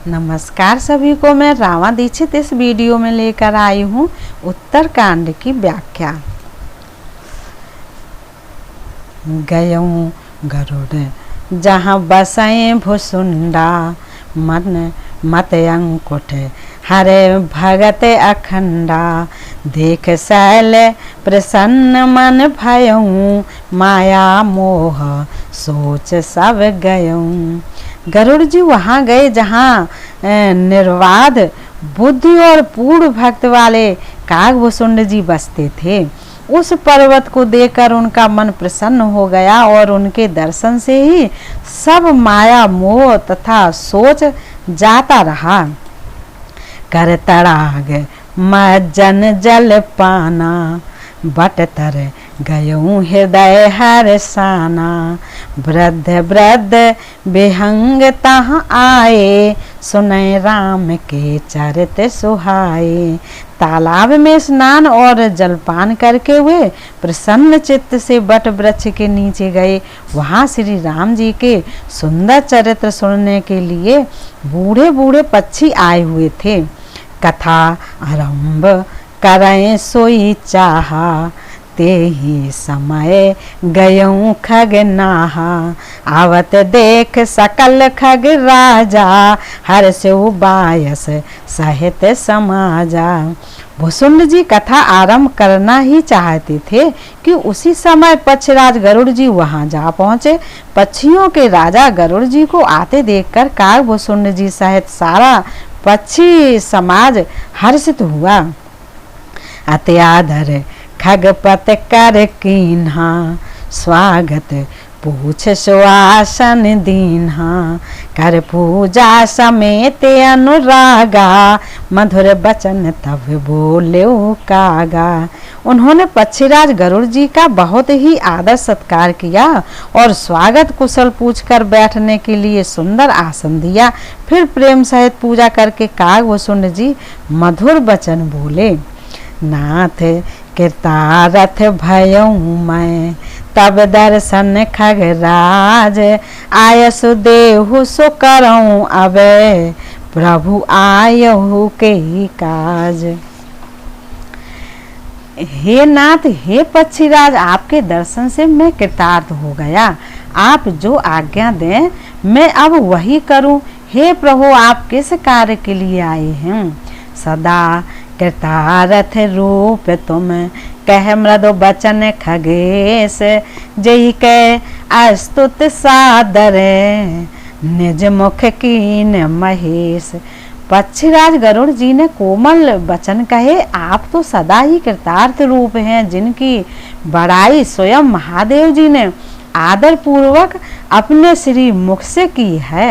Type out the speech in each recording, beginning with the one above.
नमस्कार सभी को। मैं रामा दीक्षित इस वीडियो में लेकर आई हूँ उत्तरकांड की व्याख्या। गयऊँ गरुड़ जहाँ बसएँ भुसुंडा, मन मत अंकुट हरे भगत अखंडा। देख शैल प्रसन्न मन भयऊँ, माया मोह सोच सब गयऊँ। गरुड़ जी वहाँ गए जहाँ निर्वाध बुद्धि और पूर्ण भक्त वाले कागभुसुंड जी बसते थे। उस पर्वत को देखकर उनका मन प्रसन्न हो गया और उनके दर्शन से ही सब माया मोह तथा सोच जाता रहा। कर तड़ाग मज्जन जल पाना, बट तर गयूँ हृदय हरसाना। वृद्ध वृद्ध बेहंग तहाँ आए, सुनय राम के चरित सुहाए। तालाब में स्नान और जलपान करके वे प्रसन्न चित्त से बट वृक्ष के नीचे गए। वहाँ श्री राम जी के सुंदर चरित्र सुनने के लिए बूढ़े बूढ़े पक्षी आए हुए थे। कथा आरंभ करें सोई चाहा, ते ही समय गयूँ खग नाहा। आवत देख सकल खग राजा, हर्ष बायस सहित समाजा। भुसुंड जी कथा आरंभ करना ही चाहते थे कि उसी समय पक्षराज गरुड़ जी वहां जा पहुंचे। पक्षियों के राजा गरुड़ जी को आते देखकर कागभुसुंड जी सहित सारा पक्षी समाज हर्षित हुआ। अत्यादर खगपत कर कीन्हा, स्वागत पूछ सुआसन दीन्हा। कर पूजा समेत अनुरागा, मधुर बचन तब बोले कागा। उन्होंने पक्षीराज गरुड़ जी का बहुत ही आदर सत्कार किया और स्वागत कुशल पूछकर बैठने के लिए सुंदर आसन दिया। फिर प्रेम सहित पूजा करके कागभुसुंड जी मधुर वचन बोले। नाथ कृतारथ भयऊँ मैं, तब दर्शन खगराज। आयसु देहु सो करऊँ, अबे प्रभु आयहु के काज। हे नाथ, हे पक्षीराज, आपके दर्शन से मैं कृतार्थ हो गया। आप जो आज्ञा दें मैं अब वही करूं। हे प्रभु, आप किस कार्य के लिए आए हैं? सदा कृतारथ रूप तुम, कह मृदु बचन खगेश। जय के अस्तुत सादर, निज मुख कीन महेश। पक्षीराज गरुड़ जी ने कोमल वचन कहे। आप तो सदा ही कृतार्थ रूप हैं, जिनकी बड़ाई स्वयं महादेव जी ने आदर पूर्वक अपने श्री मुख से की है।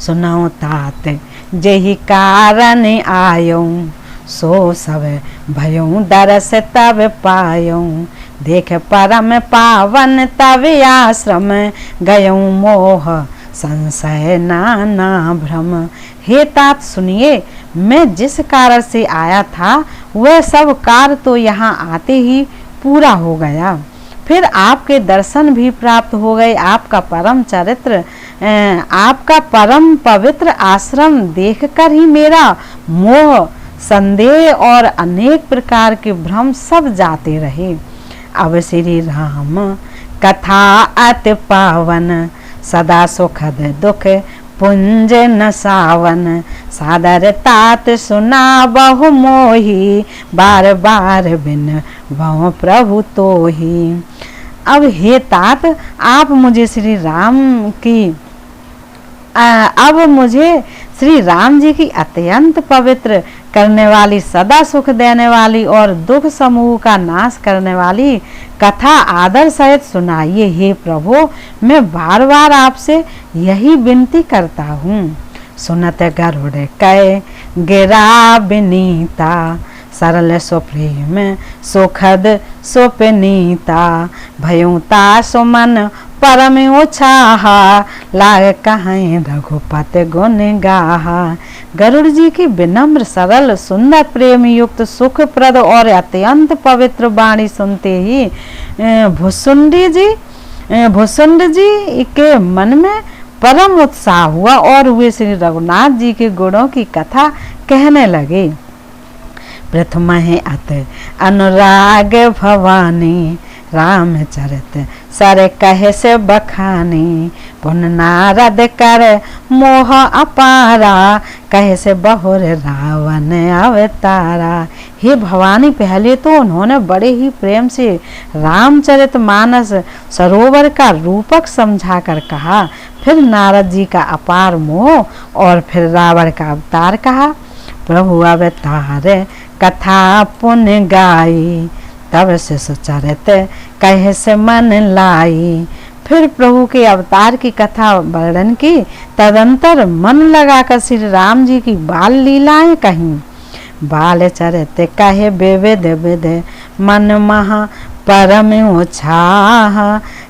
सुनाओ तात जही कारण आयऊँ, सो सब भयऊँ दरस तब पायऊँ। देख परम पावन तब आश्रम, गयूँ मोह संशय नाना भ्रम। हे तात सुनिए, मैं जिस कारण से आया था वह सब कार्य तो यहाँ आते ही पूरा हो गया। फिर आपके दर्शन भी प्राप्त हो गए। आपका परम चरित्र, आपका परम पवित्र आश्रम देखकर ही मेरा मोह संदेह और अनेक प्रकार के भ्रम सब जाते रहे। अब श्री राम कथा अति पावन, सदा सुखद दुख पुंज न सावन। सादर तात सुना बहु मोही, बार बार बिन बहु प्रभु तोही। अब हे तात, आप मुझे श्री राम जी की अत्यंत पवित्र करने वाली, सदा सुख देने वाली और दुख समूह का नाश करने वाली कथा आदर सहित सुनाइए। हे प्रभु, मैं बार बार आपसे यही विनती करता हूँ। सुनत गरुड़ कै गिरा बिनीता, सरल सुप्रेम सुखद सुपनीता। भयूँ तासु मन परम उछाहा, लाग कहें रघुपति गुण गाहा। गरुड़ जी की विनम्र सरल सुंदर प्रेम युक्त सुखप्रद और अत्यंत पवित्र वाणी सुनते ही भुसुंड जी के मन में परम उत्साह हुआ और वे श्री रघुनाथ जी के गुणों की कथा कहने लगे। प्रथम है अत अनुराग भवानी, रामचरित सर कहे से बखानी। पुन नारद कर मोह अपारा, कहे से बहुर रावण अवतारा। हे भवानी, पहले तो उन्होंने बड़े ही प्रेम से रामचरित मानस सरोवर का रूपक समझाकर कहा, फिर नारद जी का अपार मोह और फिर रावण का अवतार कहा। प्रभु अवतार कथा पुण्य गाई, तब से सुचरित कहे से मन लाई। फिर प्रभु के अवतार की कथा वर्णन की, तदंतर मन लगाकर श्री राम जी की बाल लीलाएं कहीं। बाल चरित कहे विविध विध, मन महा परम उत्साह।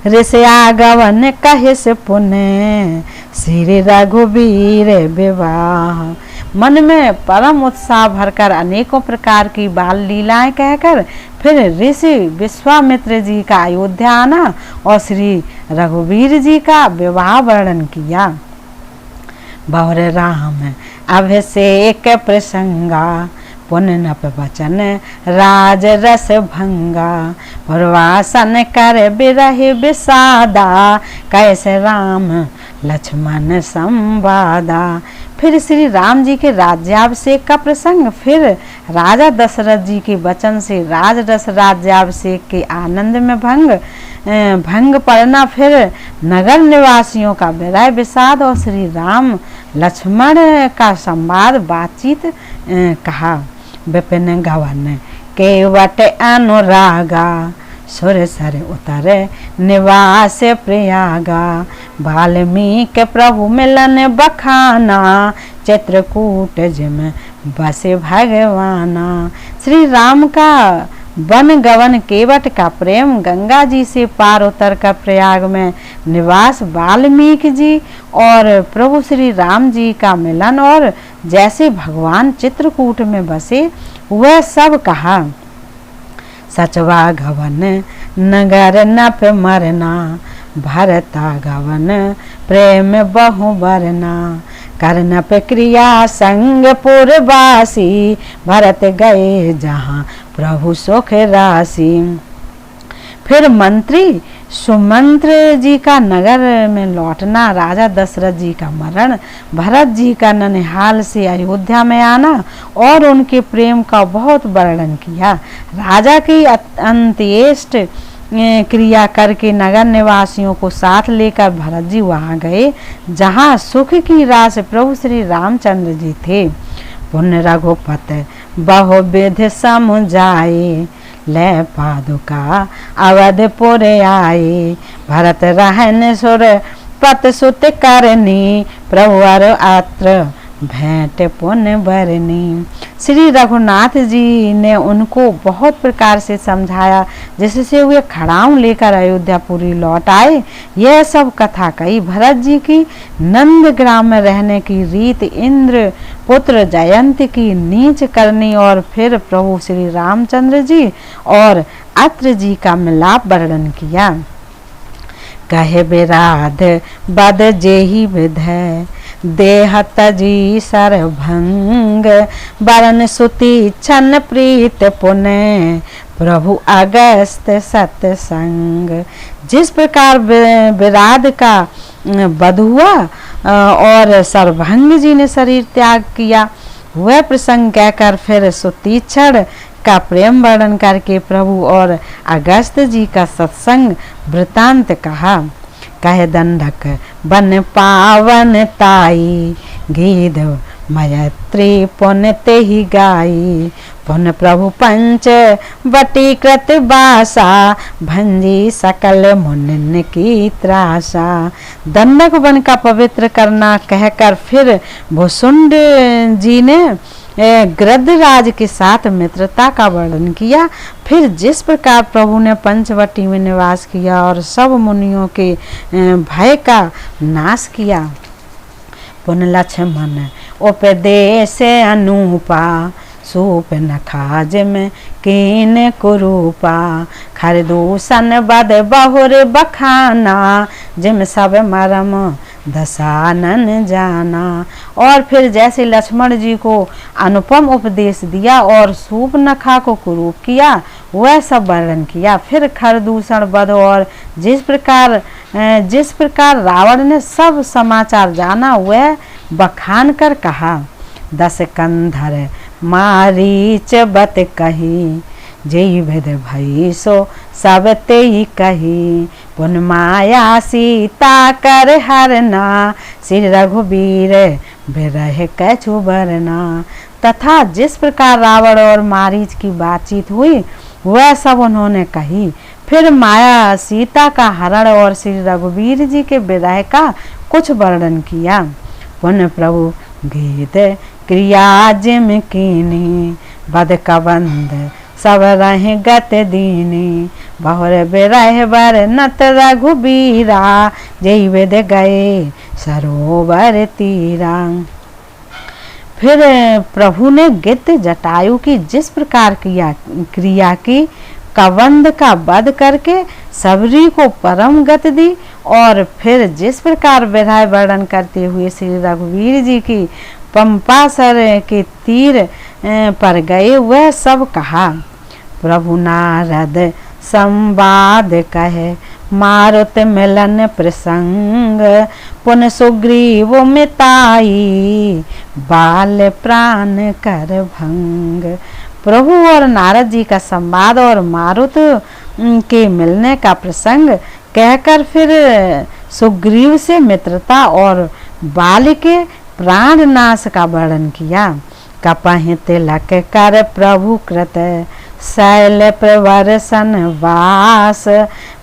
ऋषियागवन कहे से पुण्य, श्री रघुवीर विवाह। मन में परम उत्साह भरकर अनेकों प्रकार की बाल लीलाएं कहकर फिर ऋषि विश्वामित्र जी का अयोध्या आना और श्री रघुवीर जी का विवाह वर्णन किया। बहुर राम अभिषेक प्रसंगा, पुण्य नप वचन राज रस भंगा। पूर्वासन कर बिरहि विषादा, कैसे राम लक्ष्मण संवादा। फिर श्री राम जी के राज्याभिषेक का प्रसंग, फिर राजा दशरथ जी के वचन से राजरस राज्याभिषेक के आनंद में भंग पड़ना, फिर नगर निवासियों का विरह विषाद और श्री राम लक्ष्मण का संवाद बातचीत कहा। विपिन गवन केवट अनुरागा, सुर सर उतर निवास प्रयागा। वाल्मीकि प्रभु मिलन बखाना, चित्रकूट जिम बसे भगवाना। श्री राम का वन गवन केवट का प्रेम, गंगा जी से पार उतर कर प्रयाग में निवास, वाल्मीकि जी और प्रभु श्री राम जी का मिलन और जैसे भगवान चित्रकूट में बसे वह सब कहा। सचवा गवन नगर नप मरना, भरता गवन प्रेम बहु बरना। कर्णप क्रिया संग पुरवासी, भरत गए जहाँ प्रभु सुख राशि। फिर मंत्री सुमंत्र जी का नगर में लौटना, राजा दशरथ जी का मरण, भरत जी का ननिहाल से अयोध्या में आना और उनके प्रेम का बहुत वर्णन किया। राजा की अंत्येष्ट क्रिया करके नगर निवासियों को साथ लेकर भरत जी वहां गए जहां सुख की रास प्रभु श्री रामचंद्र जी थे। पुण्य रघुपत बहुविध समुझाए, ले पादुका अवधपुर आए। भरत रहन सुर पत सुत करनी, प्रभु अत्र भेंट पुण्य बरनी। श्री रघुनाथ जी ने उनको बहुत प्रकार से समझाया, जिससे वे खड़ाऊं लेकर अयोध्यापुरी लौट आए। यह सब कथा कही। भरत जी की नंदग्राम में रहने की रीत, इंद्र पुत्र जयंत की नीच करनी और फिर प्रभु श्री रामचंद्र जी और अत्र जी का मिलाप वर्णन किया। कहे विराध बद जेहि विधय, देह तजी सरभंग। बरन सुति छन प्रीत पुण्य, प्रभु अगस्त सत्संग। जिस प्रकार विराध का वध हुआ और सरभंग जी ने शरीर त्याग किया, वह प्रसंग कहकर फिर सुतीक्षण का प्रेम वर्णन करके प्रभु और अगस्त जी का सत्संग वृतांत कहा। कहे दंडक बन पावन ताई, गीध मयत्री पुण्य ते ही गाई। पुण्य प्रभु पंच बटी कृत बासा, भंजी सकल मुनिन की त्रासा। दंडक बन का पवित्र करना कहकर फिर भुसुंड जी ने गृद्धराज के साथ मित्रता का वर्णन किया। फिर जिस प्रकार प्रभु ने पंचवटी में निवास किया और सब मुनियों के भय का नाश किया। पुण्य लक्ष्मण उपदेश अनुपा, सूप नखाज में कीन कुरूपा। खरदूषण बद बहुर बखाना, जिम सब मरम दशानन जाना। और फिर जैसे लक्ष्मण जी को अनुपम उपदेश दिया और शूर्पणखा को कुरूप किया, वह सब वर्णन किया। फिर खरदूषण वध और जिस प्रकार रावण ने सब समाचार जाना, वह बखान कर कहा। 10 कंधर मारीच बत कही, जय विध भई सो सब तेई कही। पुन माया सीता कर हरना, श्री रघुबीर बिरह कछु बरना। तथा जिस प्रकार रावण और मारीच की बातचीत हुई, वह सब उन्होंने कही। फिर माया सीता का हरण और श्री रघुबीर जी के विरह का कुछ वर्णन किया। पुन प्रभु गीत क्रिया जिम कीनी, बद कबंध सब रहे गत दीनी। बहुर बिरह बरनत रघुबीरा, जय विद गए सरोवर तीरा। फिर प्रभु ने गिद्ध जटायु की जिस प्रकार क्रिया की, कबंध का वध करके सबरी को परम गति दी, और फिर जिस प्रकार विरह वर्णन करते हुए श्री रघुवीर जी की पंपासर के तीर पर गए, वह सब कहा। प्रभु नारद संवाद कहे, मारुत मिलन प्रसंग। पुन सुग्रीव मिताई, बाल प्राण कर भंग। प्रभु और नारद जी का संवाद और मारुत के मिलने का प्रसंग कहकर फिर सुग्रीव से मित्रता और बाल के प्राण नाश का वर्णन किया। कपहि तिलक कर प्रभु कृत, शैल प्रवर्सन वास।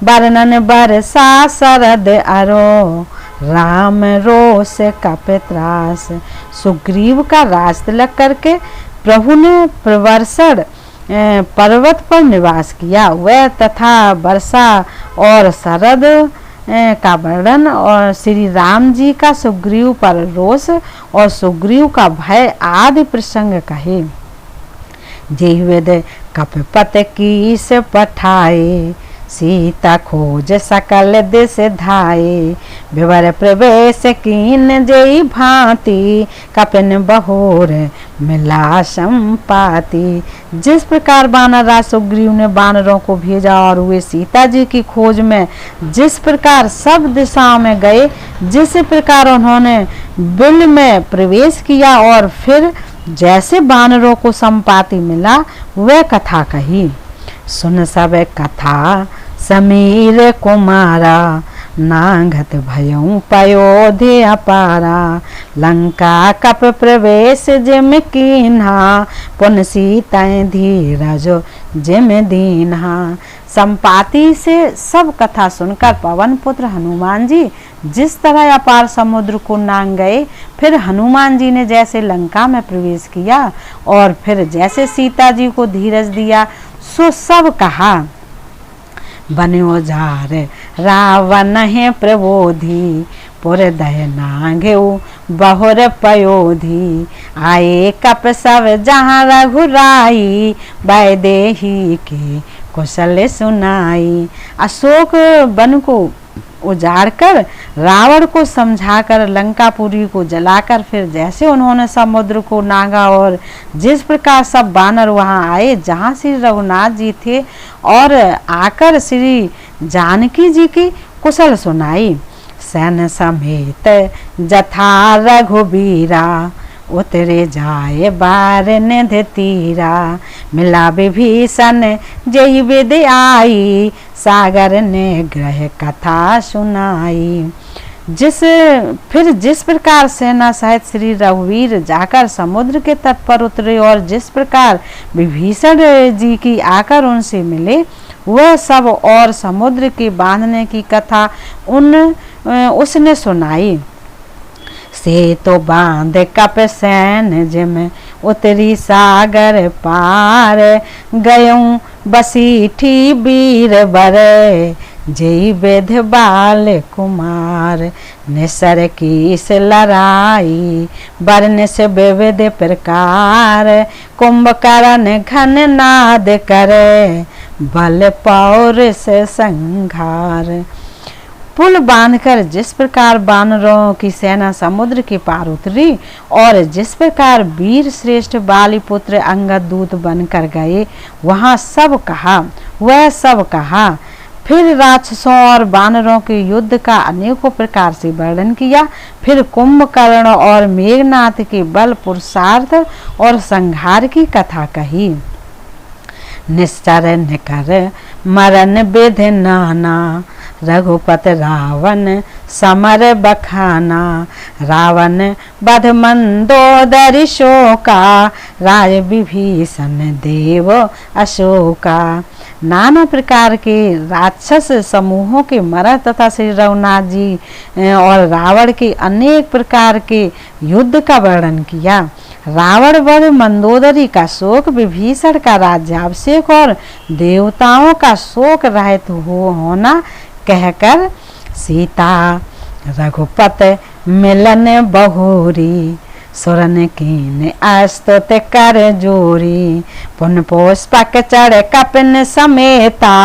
वर्णन बरसा शरद अरो, राम रोष कपित्रास। सुग्रीव का राज तिलक करके प्रभु ने प्रवर्षण पर्वत पर निवास किया। वह तथा वर्षा और शरद का वर्णन और श्री राम जी का सुग्रीव पर रोष और सुग्रीव का भय आदि प्रसंग कहे। जिह्वेद कपपत कीस पठाए, सीता खोज सकल दिस धाये। विवर प्रवेश कीन जई भांति, कपिन बहोर मिला संपाति। जिस प्रकार वानर राज सुग्रीव ने वानरों को भेजा और वे सीता जी की खोज में जिस प्रकार सब दिशाओं में गए, जिस प्रकार उन्होंने बिल में प्रवेश किया और फिर जैसे वानरों को संपाति मिला, वह कथा कही। सुन सब कथा समीर कुमारा, नांगत भयउ पयोधि अपारा। लंका कप प्रवेश जिम कीन्हा, पुन सीताएं धीरज जिम दीन्हा। संपाति से सब कथा सुनकर पवन पुत्र हनुमान जी जिस तरह अपार समुद्र को नांग गए, फिर हनुमान जी ने जैसे लंका में प्रवेश किया और फिर जैसे सीता जी को धीरज दिया, सो सब कहा। बन्यो जार रावण है प्रबोधि, पुर दय नांगेऊ बहुर पयोधि। आए कप सब जहाँ रघुराई, वैदेही के कुशल सुनाई। अशोक वन को उजाड़ कर रावण को समझाकर लंकापुरी को जलाकर फिर जैसे उन्होंने समुद्र को नांगा और जिस प्रकार सब वानर वहां आए जहां श्री रघुनाथ जी थे और आकर श्री जानकी जी की कुशल सुनाई। सैन समेत जथा रघुबीरा, उतरे जाए बार निधि तीरा। मिला विभीषण जय विद आई, सागर ने ग्रह कथा सुनाई। जिस प्रकार सेना सहित श्री रघुवीर जाकर समुद्र के तट पर उतरे और जिस प्रकार विभीषण जी की आकर उनसे मिले, वह सब और समुद्र के बांधने की कथा उसने सुनाई। से तो बांध कप सैन जिम, उतरी सागर पार। गयों बसीठी बीर बरे, जय विध बाल कुमार। निसर की से लड़ाई, बरन से विविध प्रकार। कुंभकर्ण घन नाद करे, बल पौर से संघार। पुल बांधकर जिस प्रकार वानरों की सेना समुद्र के पार उतरी और जिस प्रकार वीर श्रेष्ठ बाली पुत्र अंगद दूत बनकर गए, वह सब कहा। फिर राक्षसों और वानरों के युद्ध का अनेकों प्रकार से वर्णन किया। फिर कुंभकर्ण और मेघनाथ के बल पुरुषार्थ और संहार की कथा कही। निश्चर निकर मरण विध नाना, रघुपत रावण समर बखाना। रावण बध मंदोदरी शोका, राज विभीषण देव अशोका। नाना प्रकार के राक्षस समूहों के मरण तथा श्री रघुनाथ जी और रावण के अनेक प्रकार के युद्ध का वर्णन किया। रावण वध, मंदोदरी का शोक, विभीषण का राज्याभिषेक और देवताओं का शोक रहित होना कहकर सीता रघुपत मिलन बहुरी। सुरन कीन अस्तुत कर जोरी, पुन पुष्पक चढ़ कपिन समेता।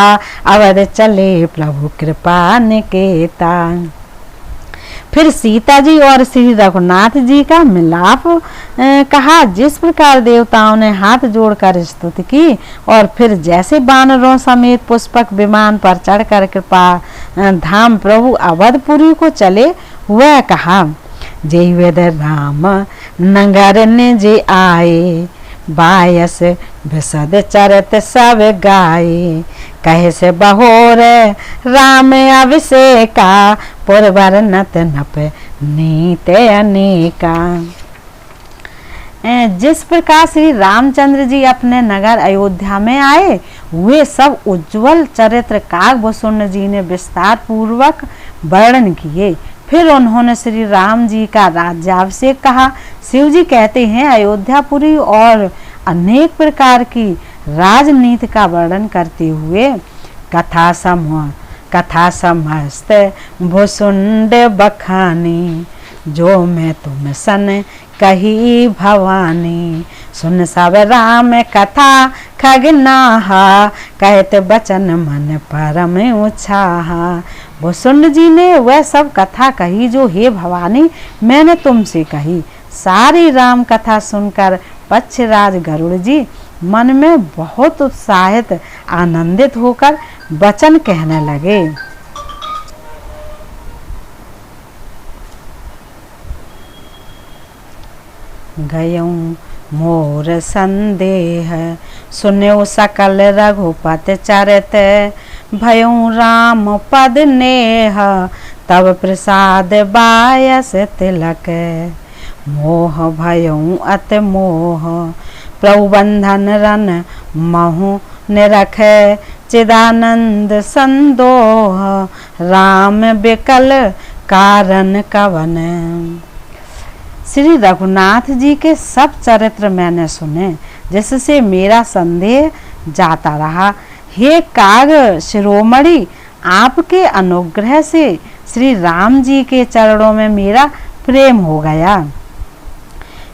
अवध चले प्रभु कृपा निकेता। फिर सीता जी और श्री रघुनाथ जी का मिलाप कहा। जिस प्रकार देवताओं ने हाथ जोड़कर स्तुति की और फिर जैसे वानरों समेत पुष्पक विमान पर चढ़कर कृपा धाम प्रभु अवधपुरी को चले, वह कहा। जय वेद राम नगर ने जे आए, बायस विशद चरत सब गाये। कहे से बहोर राम अभिषेका, पुरवर नत नप नीते अनेका। जिस प्रकार श्री रामचंद्र जी अपने नगर अयोध्या में आए, वे सब उज्जवल चरित्र काकभूषुंड जी ने विस्तार पूर्वक वर्णन किए। फिर उन्होंने श्री राम जी का राज्याभिषेक कहा। शिव जी कहते हैं, अयोध्यापुरी और अनेक प्रकार की राजनीति का वर्णन करते हुए कथा समस्त भूषुंड बखानी। जो मैं तुम सन कही भवानी, सुन सब राम कथा खगनाहा। कहत बचन मन परम उछाहा। भूषुंड जी ने वह सब कथा कही जो हे भवानी मैंने तुमसे कही। सारी राम कथा सुनकर पक्षराज गरुड़ जी मन में बहुत उत्साहित आनंदित होकर वचन कहने लगे। गयऊं मोर संदेह, सुन्यो सकल रघुपत चरित। भयऊं राम पद नेह, तब प्रसाद बायस तिलक। मोह भयऊं अत मोह, प्रभु बंधन रन महु निरख। चिदानंद संदोह, राम बिकल कारण कवन। श्री रघुनाथ जी के सब चरित्र मैंने सुने, जिससे मेरा संदेह जाता रहा। हे काग शिरोमणि, आपके अनुग्रह से श्री राम जी के चरणों में मेरा प्रेम हो गया।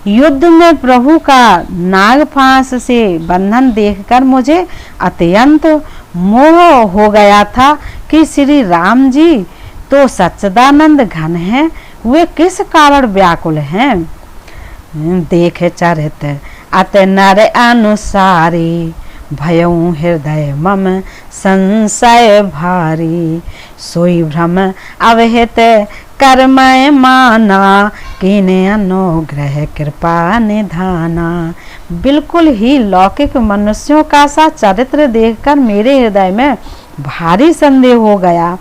युद्ध में प्रभु का नागफांस से बंधन देखकर मुझे अत्यंत मोह हो गया था कि श्री राम जी तो सच्चिदानंद घन हैं, वे किस कारण व्याकुल हैं। देख चरित अत नर अनुसारी, भयऊं हृदय मम संशय भारी। सोई भ्रम अवहित कर्मय माना, कीने अनुग्रह कृपा निधाना। बिल्कुल ही लौकिक मनुष्यों का सा चरित्र देखकर मेरे हृदय में भारी संदेह हो गया।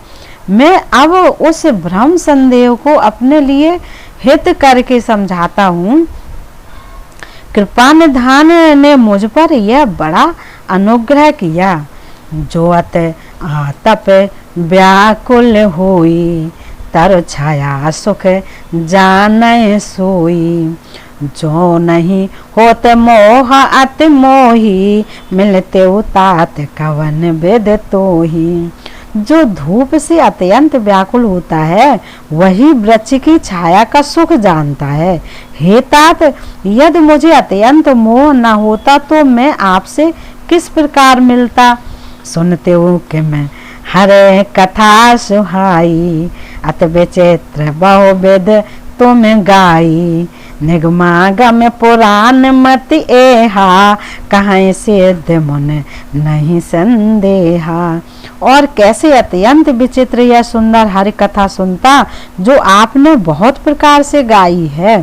मैं अब उस भ्रम संदेह को अपने लिए हित करके समझाता हूँ। कृपा निधान ने मुझ पर यह बड़ा अनुग्रह किया। जो अत आतप व्याकुल होई, तर छाया सुख जाने सोई। जो नहीं होत मोह अति मोही, मिलते उतात कवन विद तोही। जो धूप से अत्यंत व्याकुल होता है, वही वृक्ष की छाया का सुख जानता है। हे तात, यदि मुझे अत्यंत मोह न होता तो मैं आपसे किस प्रकार मिलता। सुनते हो कि मैं हरे कथा सुहाई, अत विचित्र बहुविध तुम गाई। निगमागम पुराण मत एहा, कहाँ सिद्ध मुन नहीं संदेहा। और कैसे अत्यंत विचित्र यह सुंदर हरि कथा सुनता, जो आपने बहुत प्रकार से गाई है।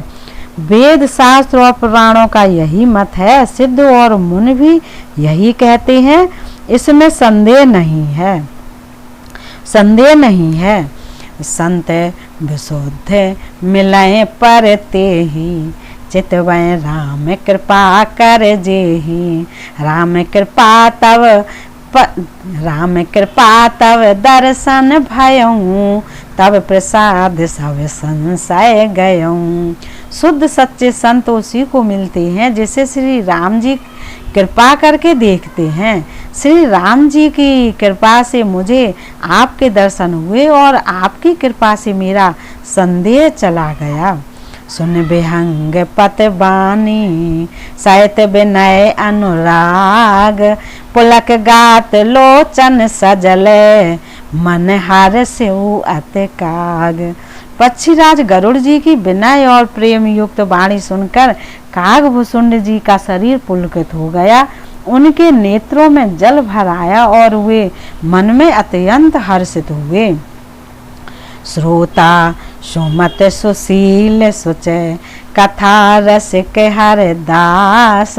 वेद शास्त्र और पुराणों का यही मत है, सिद्ध और मुनि भी यही कहते हैं, इसमें संदेह नहीं है, संदेह नहीं है। संत विशुद्ध मिलय पर तेहि, चितवै राम कृपा कर जेहि। राम कृपा तव दर्शन भयऊँ, तब प्रसाद सब संशय गयऊँ। शुद्ध सच्चे संत उसी को मिलते हैं जिसे श्री राम जी कृपा करके देखते हैं। श्री राम जी की कृपा से मुझे आपके दर्शन हुए और आपकी कृपा से मेरा संदेह चला गया। सुन विहंग पत बानी, साहित्य विनय अनुराग। पुलक गात लोचन सजले, मन हर स्यु अति काग। पक्षीराज गरुड़ जी की विनय और प्रेम युक्त वाणी सुनकर कागभूषुंड जी का शरीर पुलकित हो गया। उनके नेत्रों में जल भर आया और वे मन में अत्यंत हर्षित हुए। श्रोता सुमत सुशील सुचय, कथा रसिक हरदास।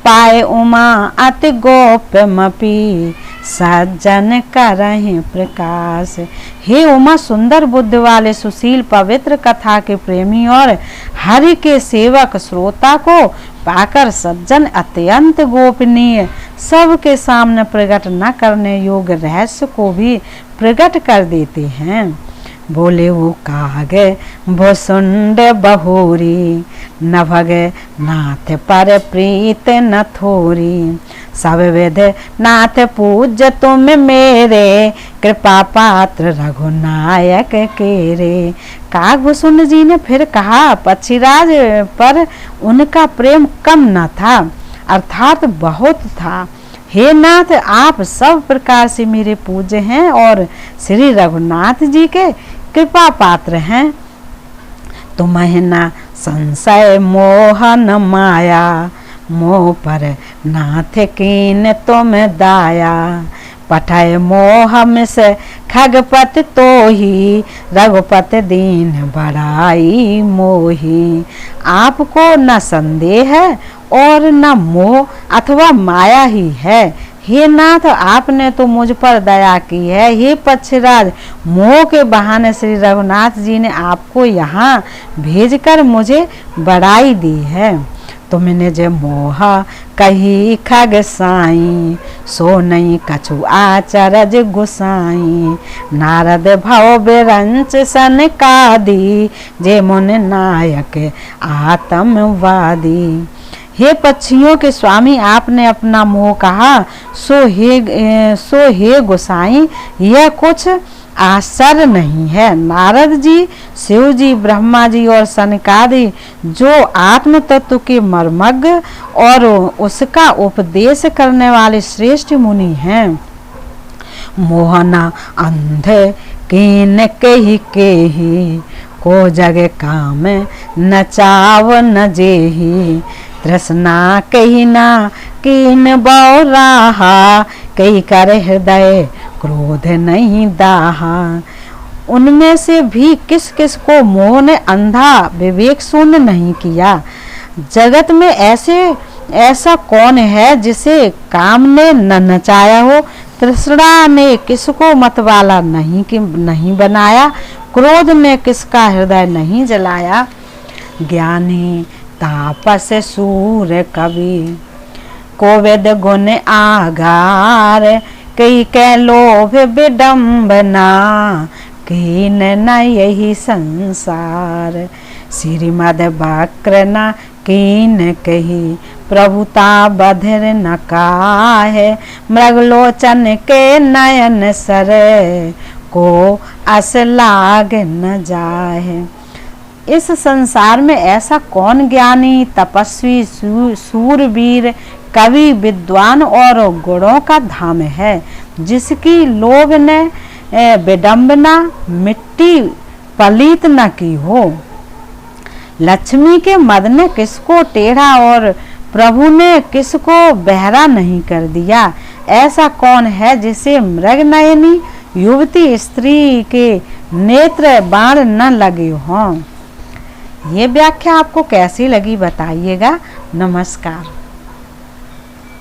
पाए उमा अति गोप्यमपि, सज्जन करहि प्रकाश। हे उमा, सुंदर बुद्धि वाले सुशील पवित्र कथा के प्रेमी और हरि के सेवक श्रोता को पाकर सज्जन अत्यंत गोपनीय, सबके सामने प्रकट न करने योग्य रहस्य को भी प्रकट कर देते हैं। बोले वो कागे भुसुंड बहुरी, नभग नाथ पर प्रीत न थोरी। सब विध नाथ पूज्य तुम मेरे, कृपा पात्र रघुनायक केरे। कागभूषुंड जी ने फिर कहा, पक्षीराज पर उनका प्रेम कम न था, अर्थात बहुत था। हे नाथ, आप सब प्रकार से मेरे पूज्य हैं और श्री रघुनाथ जी के कृपा पात्र हैं। तुम्हें न संशय मोह न माया, मोह पर नाथ कीन तुम दाया। पठय मोह से खगपत तो ही, रघुपत दीन बड़ाई मोही। आपको न संदेह है और न मोह अथवा माया ही है। हे नाथ, आपने तो मुझ पर दया की है। हे पक्षीराज, मोह के बहाने श्री रघुनाथ जी ने आपको यहाँ भेजकर मुझे बड़ाई दी है। तुमने जे मोह कही खग साई, सो नहीं कछु आचरज गुसाई। नारद भव बिरंच सनकादी, जे मुन नायक आत्मवादी। हे पक्षियों के स्वामी, आपने अपना मोह कहा, सो हे गोसाई, यह कुछ आश्चर्य नहीं है। नारद जी, शिव जी, ब्रह्मा जी और सनकादि जो आत्म तत्व के मर्मज्ञ और उसका उपदेश करने वाले श्रेष्ठ मुनि हैं। मोहना अंधे कीन केहि केहि, को जग काम न चाव न जेहि। तृष्णा कही ना कीन बौराहा, कही कर हृदय क्रोध नहीं दाहा। उनमें से भी किस किस को मोह ने अंधा विवेक शून्य नहीं किया। जगत में ऐसा कौन है जिसे काम ने न नचाया हो। तृष्णा ने किसको मतवाला नहीं बनाया, क्रोध ने किसका हृदय नहीं जलाया। ज्ञानी तापस सूर कवि, कोविद गुण आगार। कई कै लोभ विडम्बना, कीन न यही संसार। श्रीमद वक्र न कीन कही, प्रभुता बधिर न काहे। मृगलोचन के नयन सर, को अस लाग न जाहे। इस संसार में ऐसा कौन ज्ञानी, तपस्वी, सूरवीर, कवि, विद्वान और गुणों का धाम है जिसकी लोभ ने विडंबना मिट्टी पलीत न की हो। लक्ष्मी के मद ने किसको टेढ़ा और प्रभु ने किसको बहरा नहीं कर दिया। ऐसा कौन है जिसे मृग नयनी युवती स्त्री के नेत्र बाण न लगे हों। ये व्याख्या आपको कैसी लगी बताइएगा। नमस्कार।